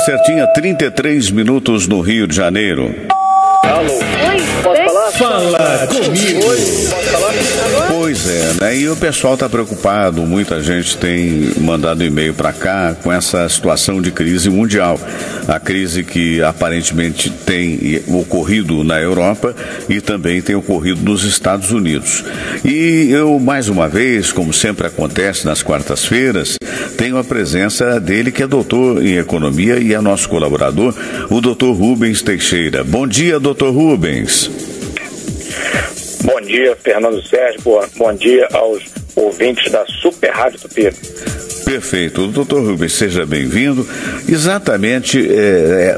certinha, 33 minutos no Rio de Janeiro. Alô? Oi, Posso falar? Fala comigo. Oi, posso falar? Pois é, né? E o pessoal está preocupado, muita gente tem mandado e-mail para cá com essa situação de crise mundial. A crise que aparentemente tem ocorrido na Europa e também tem ocorrido nos Estados Unidos. E eu, mais uma vez, como sempre acontece nas quartas-feiras, tenho a presença dele, que é doutor em economia e é nosso colaborador, o doutor Rubens Teixeira. Bom dia, doutor Rubens. Bom dia, Fernando Sérgio. Bom dia aos ouvintes da Super Rádio Tupi. Perfeito. Doutor Rubens, seja bem-vindo. Exatamente,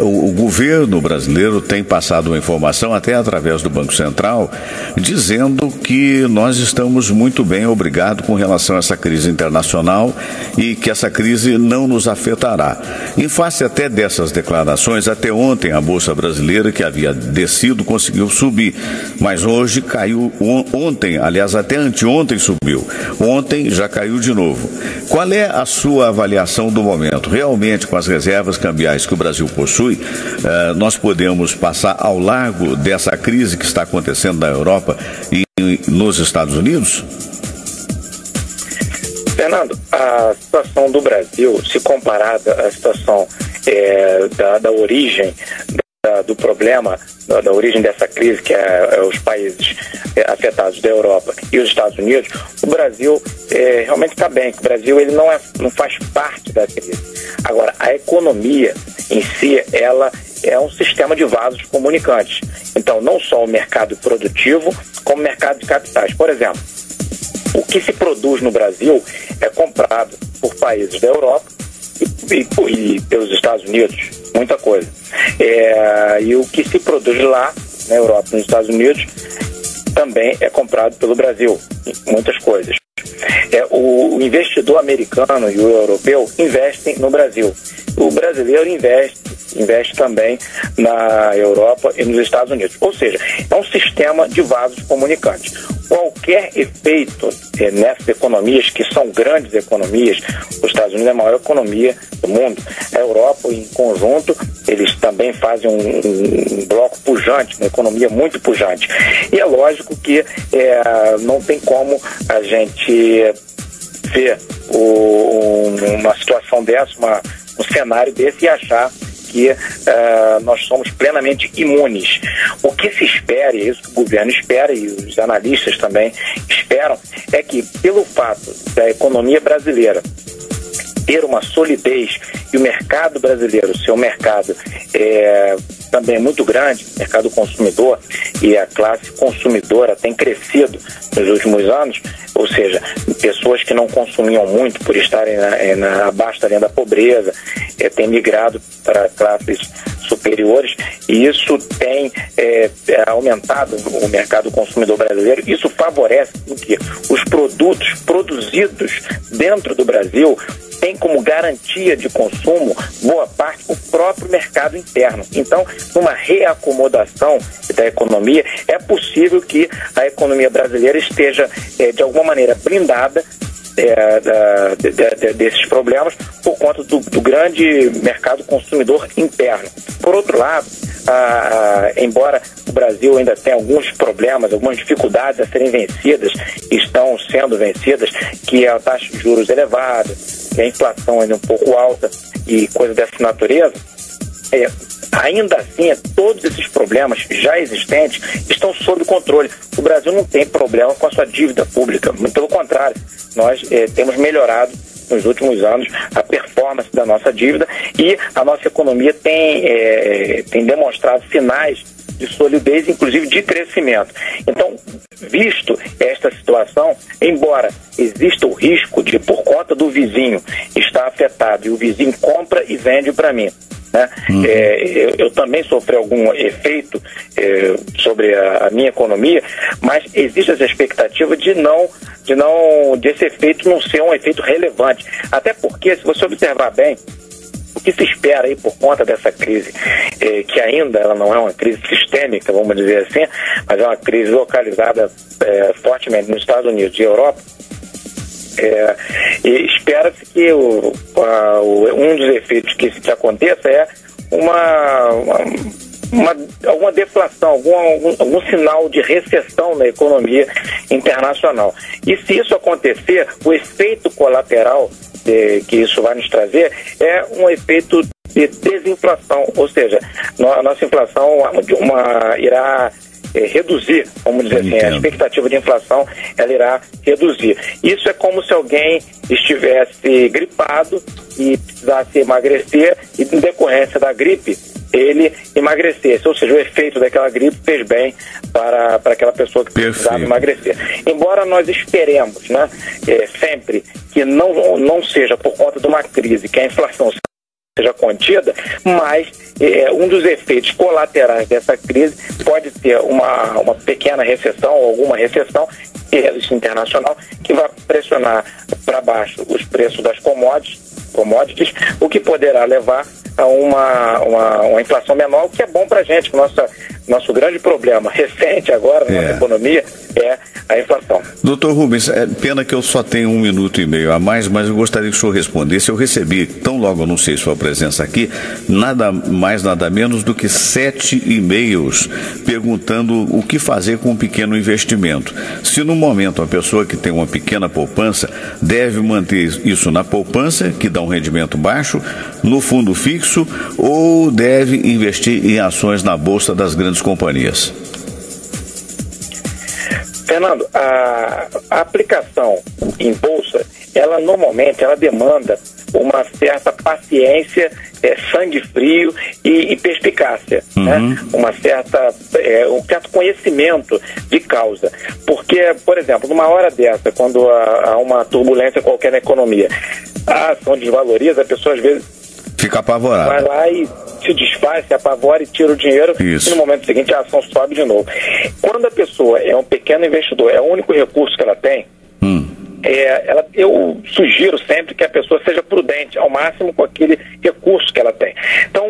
o governo brasileiro tem passado uma informação, até através do Banco Central, dizendo que nós estamos muito bem, obrigado, com relação a essa crise internacional e que essa crise não nos afetará. Em face até dessas declarações, até ontem a Bolsa Brasileira, que havia descido, conseguiu subir, mas hoje caiu, ontem, aliás, até anteontem subiu, ontem já caiu de novo. Qual é a sua avaliação do momento? Realmente, com as reservas cambiais que o Brasil possui, nós podemos passar ao largo dessa crise que está acontecendo na Europa e nos Estados Unidos? Fernando, a situação do Brasil, se comparada à situação da origem do problema, da origem dessa crise, que é os países afetados da Europa e os Estados Unidos, o Brasil realmente está bem. O Brasil ele não faz parte da crise. Agora, a economia em si, ela é um sistema de vasos comunicantes. Então, não só o mercado produtivo, como o mercado de capitais. Por exemplo, o que se produz no Brasil é comprado por países da Europa e pelos Estados Unidos, muita coisa. E o que se produz lá, na Europa e nos Estados Unidos, também é comprado pelo Brasil, muitas coisas. O investidor americano e o europeu investem no Brasil. O brasileiro investe também na Europa e nos Estados Unidos. Ou seja, é um sistema de vasos comunicantes. Qualquer efeito nessas economias, que são grandes economias, os Estados Unidos é a maior economia do mundo, a Europa em conjunto, eles também fazem um bloco pujante, uma economia muito pujante. E é lógico que não tem como a gente ver uma situação dessa, um cenário desse e achar que nós somos plenamente imunes. O que se espera, e é isso que o governo espera e os analistas também esperam, é que pelo fato da economia brasileira ter uma solidez e o mercado brasileiro ser um mercado também muito grande, mercado consumidor, e a classe consumidora tem crescido nos últimos anos, ou seja, pessoas que não consumiam muito por estarem abaixo da linha da pobreza, têm migrado para classes superiores, e isso tem aumentado o mercado consumidor brasileiro. Isso favorece que os produtos produzidos dentro do Brasil tem como garantia de consumo boa parte o próprio mercado interno. Então, numa reacomodação da economia, é possível que a economia brasileira esteja, de alguma maneira, blindada desses problemas por conta do grande mercado consumidor interno. Por outro lado, embora o Brasil ainda tenha alguns problemas, algumas dificuldades a serem vencidas, estão sendo vencidas, que é a taxa de juros elevada, que a inflação ainda um pouco alta e coisas dessa natureza, ainda assim, todos esses problemas já existentes estão sob controle. O Brasil não tem problema com a sua dívida pública, muito pelo contrário, nós temos melhorado nos últimos anos a performance da nossa dívida e a nossa economia tem demonstrado sinais de solidez, inclusive de crescimento. Então, visto esta situação, embora exista o risco de, por conta do vizinho estar afetado e o vizinho compra e vende para mim, né? Eu também sofri algum efeito sobre a minha economia, mas existe essa expectativa desse efeito não ser um efeito relevante. Até porque, se você observar bem, o que se espera aí por conta dessa crise, que ainda ela não é uma crise sistêmica, vamos dizer assim, mas é uma crise localizada fortemente nos Estados Unidos e Europa, E espera-se que um dos efeitos que aconteça é alguma deflação, algum sinal de recessão na economia internacional. E se isso acontecer, o efeito colateral que isso vai nos trazer é um efeito de desinflação, ou seja, a nossa inflação irá reduzir, vamos dizer assim, a expectativa de inflação ela irá reduzir. Isso é como se alguém estivesse gripado e precisasse emagrecer e, em decorrência da gripe, ele emagrecesse, ou seja, o efeito daquela gripe fez bem para aquela pessoa que precisava emagrecer. Embora nós esperemos, né, sempre que não seja por conta de uma crise, que a inflação seja contida, mas um dos efeitos colaterais dessa crise pode ser uma pequena recessão ou alguma recessão internacional que vai pressionar para baixo os preços das commodities, o que poderá levar a uma inflação menor, o que é bom para a gente. Nosso grande problema recente agora na nossa economia é a inflação. Doutor Rubens, é pena que eu só tenho 1 minuto e meio a mais, mas eu gostaria que o senhor respondesse. Eu recebi, tão logo anunciei sua presença aqui, nada mais, nada menos do que 7 e-mails perguntando o que fazer com um pequeno investimento. Se no momento a pessoa que tem uma pequena poupança deve manter isso na poupança, que dá um rendimento baixo, no fundo fixo, ou deve investir em ações na bolsa das grandes companhias? Fernando, a aplicação em bolsa, ela normalmente demanda uma certa paciência, sangue frio e perspicácia, né? Um certo conhecimento de causa. Porque, por exemplo, numa hora dessa, quando há uma turbulência qualquer na economia, a ação desvaloriza, a pessoa às vezes fica apavorada. Vai lá e se desfaz, se apavora e tira o dinheiro. Isso. E no momento seguinte a ação sobe de novo. Quando a pessoa é um pequeno investidor, é o único recurso que ela tem, eu sugiro sempre que a pessoa seja prudente ao máximo com aquele recurso que ela tem. Então,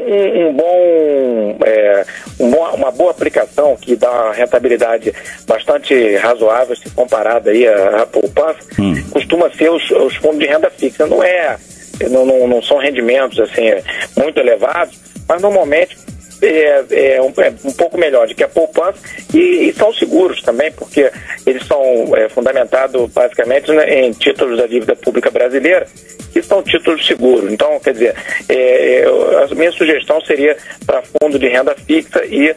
uma boa aplicação que dá uma rentabilidade bastante razoável se comparada aí à poupança, costuma ser os fundos de renda fixa. Não são rendimentos assim muito elevados, mas normalmente um pouco melhor do que a poupança e são seguros também, porque eles são fundamentados basicamente em títulos da dívida pública brasileira, que são títulos seguros. Então, quer dizer, a minha sugestão seria para fundo de renda fixa e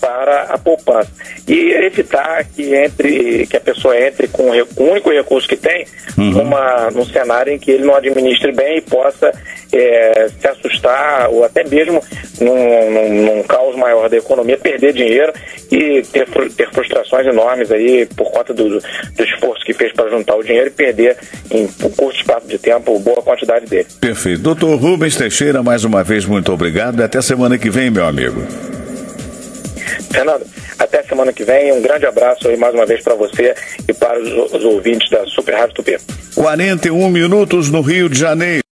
para a poupança. E evitar que a pessoa entre com o único recurso que tem num cenário em que ele não administre bem e possa se assustar ou até mesmo num caos maior da economia, perder dinheiro e ter frustrações enormes aí por conta do esforço que fez para juntar o dinheiro e perder em um curto espaço de tempo boa quantidade dele. Perfeito. Doutor Rubens Teixeira, mais uma vez, muito obrigado e até semana que vem, meu amigo. Fernando, até semana que vem, um grande abraço aí mais uma vez para você e para os ouvintes da Super Rádio Tupi. 41 minutos no Rio de Janeiro.